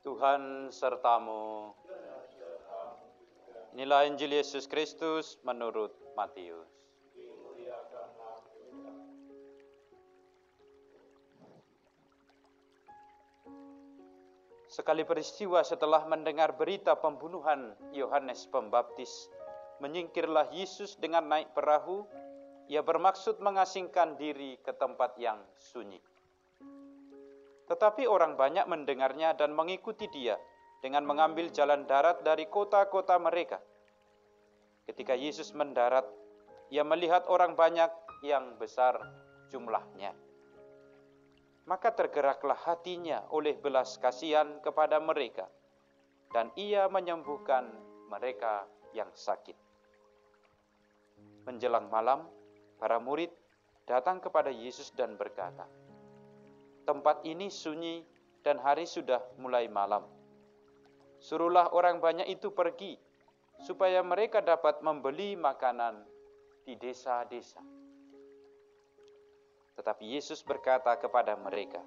Tuhan sertamu. Inilah Injil Yesus Kristus menurut Matius. Sekali peristiwa setelah mendengar berita pembunuhan Yohanes Pembaptis, menyingkirlah Yesus dengan naik perahu. Ia bermaksud mengasingkan diri ke tempat yang sunyi. Tetapi orang banyak mendengarnya dan mengikuti dia dengan mengambil jalan darat dari kota-kota mereka. Ketika Yesus mendarat, ia melihat orang banyak yang besar jumlahnya. Maka tergeraklah hatinya oleh belas kasihan kepada mereka, dan ia menyembuhkan mereka yang sakit. Menjelang malam, para murid datang kepada Yesus dan berkata, "Tempat ini sunyi dan hari sudah mulai malam. Suruhlah orang banyak itu pergi, supaya mereka dapat membeli makanan di desa-desa." Tetapi Yesus berkata kepada mereka,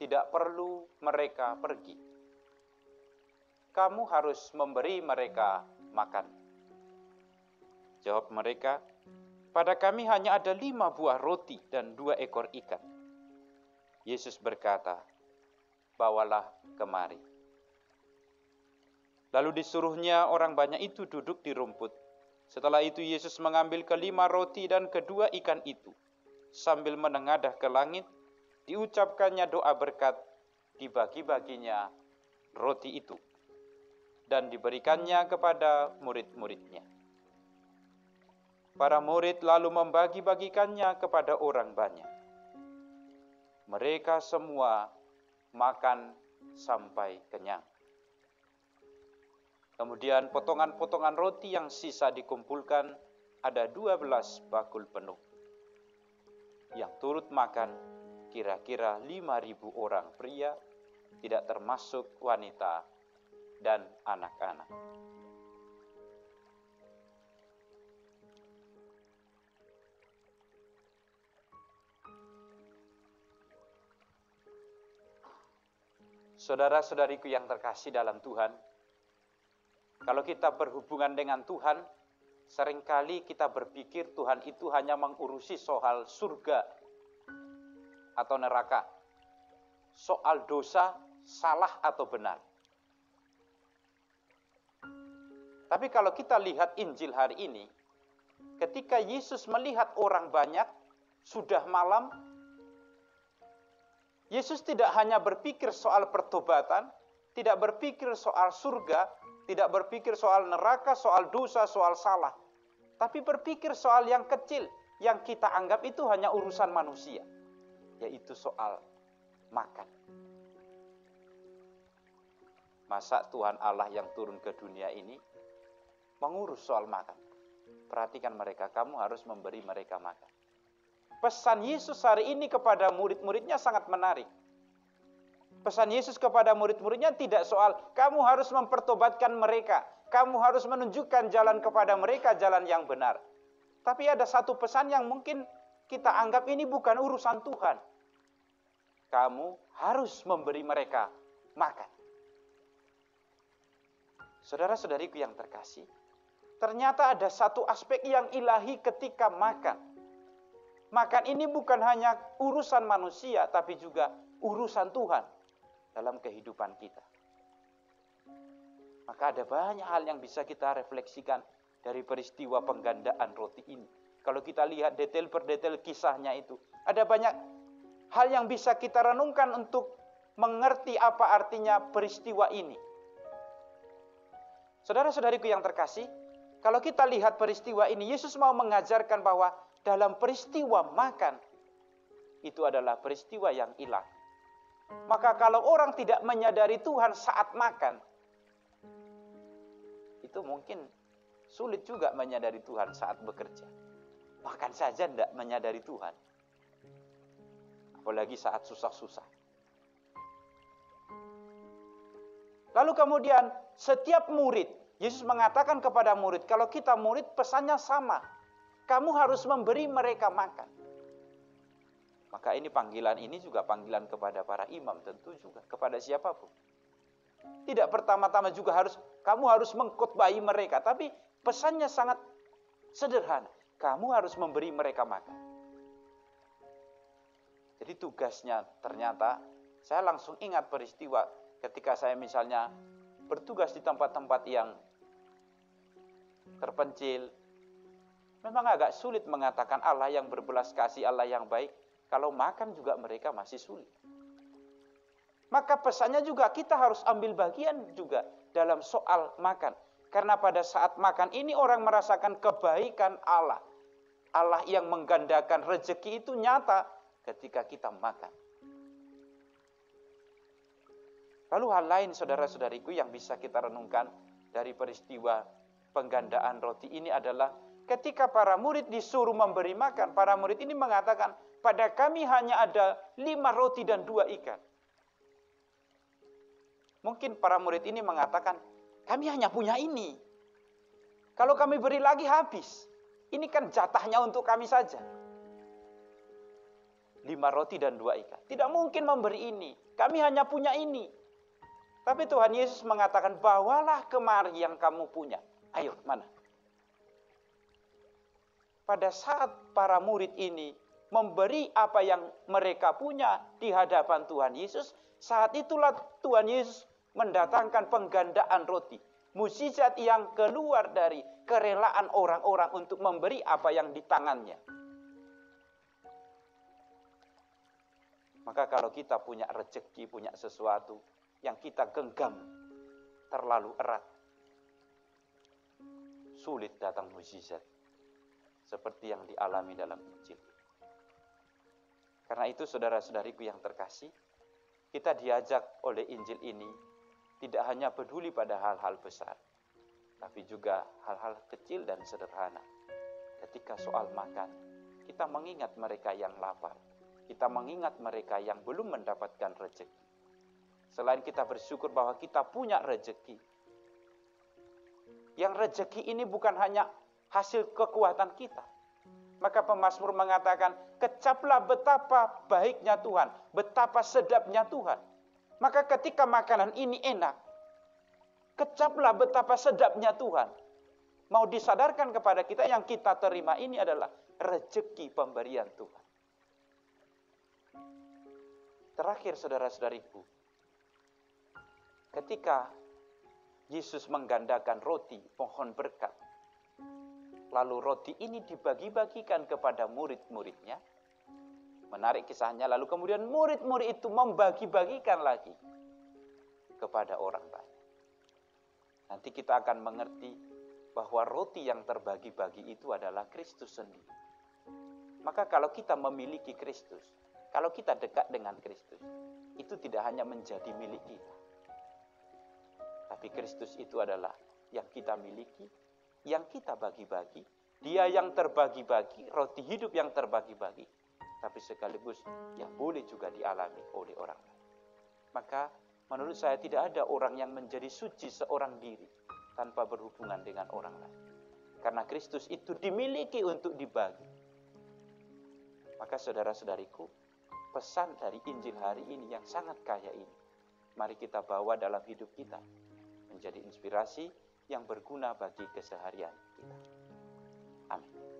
"Tidak perlu mereka pergi. Kamu harus memberi mereka makan." Jawab mereka, "Pada kami hanya ada 5 buah roti dan 2 ekor ikan." Yesus berkata, "Bawalah kemari." Lalu disuruhnya orang banyak itu duduk di rumput. Setelah itu Yesus mengambil ke-5 roti dan ke-2 ikan itu. Sambil menengadah ke langit, diucapkannya doa berkat, dibagi-baginya roti itu, dan diberikannya kepada murid-muridnya. Para murid lalu membagi-bagikannya kepada orang banyak. Mereka semua makan sampai kenyang. Kemudian potongan-potongan roti yang sisa dikumpulkan, ada 12 bakul penuh. Yang turut makan kira-kira 5.000 orang pria, tidak termasuk wanita dan anak-anak. Saudara-saudariku yang terkasih dalam Tuhan, kalau kita berhubungan dengan Tuhan, seringkali kita berpikir Tuhan itu hanya mengurusi soal surga atau neraka, soal dosa, salah atau benar. Tapi kalau kita lihat Injil hari ini, ketika Yesus melihat orang banyak, sudah malam, Yesus tidak hanya berpikir soal pertobatan, tidak berpikir soal surga, tidak berpikir soal neraka, soal dosa, soal salah. Tapi berpikir soal yang kecil, yang kita anggap itu hanya urusan manusia, yaitu soal makan. Masa Tuhan Allah yang turun ke dunia ini mengurus soal makan? Perhatikan mereka, kamu harus memberi mereka makan. Pesan Yesus hari ini kepada murid-muridnya sangat menarik. Pesan Yesus kepada murid-muridnya tidak soal kamu harus mempertobatkan mereka, kamu harus menunjukkan jalan kepada mereka, jalan yang benar. Tapi ada satu pesan yang mungkin kita anggap ini bukan urusan Tuhan. Kamu harus memberi mereka makan. Saudara-saudariku yang terkasih, ternyata ada satu aspek yang ilahi ketika makan. Makan ini bukan hanya urusan manusia, tapi juga urusan Tuhan dalam kehidupan kita. Maka ada banyak hal yang bisa kita refleksikan dari peristiwa penggandaan roti ini. Kalau kita lihat detail per detail kisahnya itu, ada banyak hal yang bisa kita renungkan untuk mengerti apa artinya peristiwa ini. Saudara-saudariku yang terkasih, kalau kita lihat peristiwa ini, Yesus mau mengajarkan bahwa dalam peristiwa makan, itu adalah peristiwa yang ilahi. Maka kalau orang tidak menyadari Tuhan saat makan, itu mungkin sulit juga menyadari Tuhan saat bekerja. Makan saja tidak menyadari Tuhan. Apalagi saat susah-susah. Lalu kemudian setiap murid, Yesus mengatakan kepada murid, kalau kita murid pesannya sama. Kamu harus memberi mereka makan. Maka ini panggilan ini juga panggilan kepada para imam tentu juga. Kepada siapapun. Tidak pertama-tama juga kamu harus mengkhotbahi mereka. Tapi pesannya sangat sederhana. Kamu harus memberi mereka makan. Jadi tugasnya ternyata, saya langsung ingat peristiwa ketika saya misalnya bertugas di tempat-tempat yang terpencil. Memang agak sulit mengatakan Allah yang berbelas kasih, Allah yang baik. Kalau makan juga mereka masih sulit. Maka pesannya juga kita harus ambil bagian juga dalam soal makan. Karena pada saat makan ini orang merasakan kebaikan Allah. Allah yang menggandakan rezeki itu nyata ketika kita makan. Lalu hal lain saudara-saudariku yang bisa kita renungkan dari peristiwa penggandaan roti ini adalah ketika para murid disuruh memberi makan, para murid ini mengatakan, pada kami hanya ada 5 roti dan 2 ikan. Mungkin para murid ini mengatakan, kami hanya punya ini. Kalau kami beri lagi habis. Ini kan jatahnya untuk kami saja. 5 roti dan 2 ikan. Tidak mungkin memberi ini. Kami hanya punya ini. Tapi Tuhan Yesus mengatakan, bawalah kemari yang kamu punya. Ayo, mana? Pada saat para murid ini memberi apa yang mereka punya di hadapan Tuhan Yesus, saat itulah Tuhan Yesus mendatangkan penggandaan roti. Mukjizat yang keluar dari kerelaan orang-orang untuk memberi apa yang di tangannya. Maka kalau kita punya rezeki, punya sesuatu yang kita genggam terlalu erat, sulit datang mukjizat seperti yang dialami dalam Injil. Karena itu saudara-saudariku yang terkasih, kita diajak oleh Injil ini tidak hanya peduli pada hal-hal besar, tapi juga hal-hal kecil dan sederhana. Ketika soal makan, kita mengingat mereka yang lapar. Kita mengingat mereka yang belum mendapatkan rezeki. Selain kita bersyukur bahwa kita punya rezeki, yang rezeki ini bukan hanya hasil kekuatan kita. Maka pemazmur mengatakan, kecaplah betapa baiknya Tuhan, betapa sedapnya Tuhan. Maka ketika makanan ini enak, kecaplah betapa sedapnya Tuhan. Mau disadarkan kepada kita yang kita terima ini adalah rezeki pemberian Tuhan. Terakhir saudara-saudariku, ketika Yesus menggandakan roti, pohon berkat, lalu roti ini dibagi-bagikan kepada murid-muridnya. Menarik kisahnya, lalu kemudian murid-murid itu membagi-bagikan lagi kepada orang banyak. Nanti kita akan mengerti bahwa roti yang terbagi-bagi itu adalah Kristus sendiri. Maka kalau kita memiliki Kristus, kalau kita dekat dengan Kristus, itu tidak hanya menjadi milik kita. Tapi Kristus itu adalah yang kita miliki, yang kita bagi-bagi, dia yang terbagi-bagi, roti hidup yang terbagi-bagi, tapi sekaligus yang boleh juga dialami oleh orang lain. Maka menurut saya tidak ada orang yang menjadi suci seorang diri tanpa berhubungan dengan orang lain. Karena Kristus itu dimiliki untuk dibagi. Maka saudara-saudariku, pesan dari Injil hari ini yang sangat kaya ini, mari kita bawa dalam hidup kita, menjadi inspirasi yang berguna bagi keseharian kita. Amin.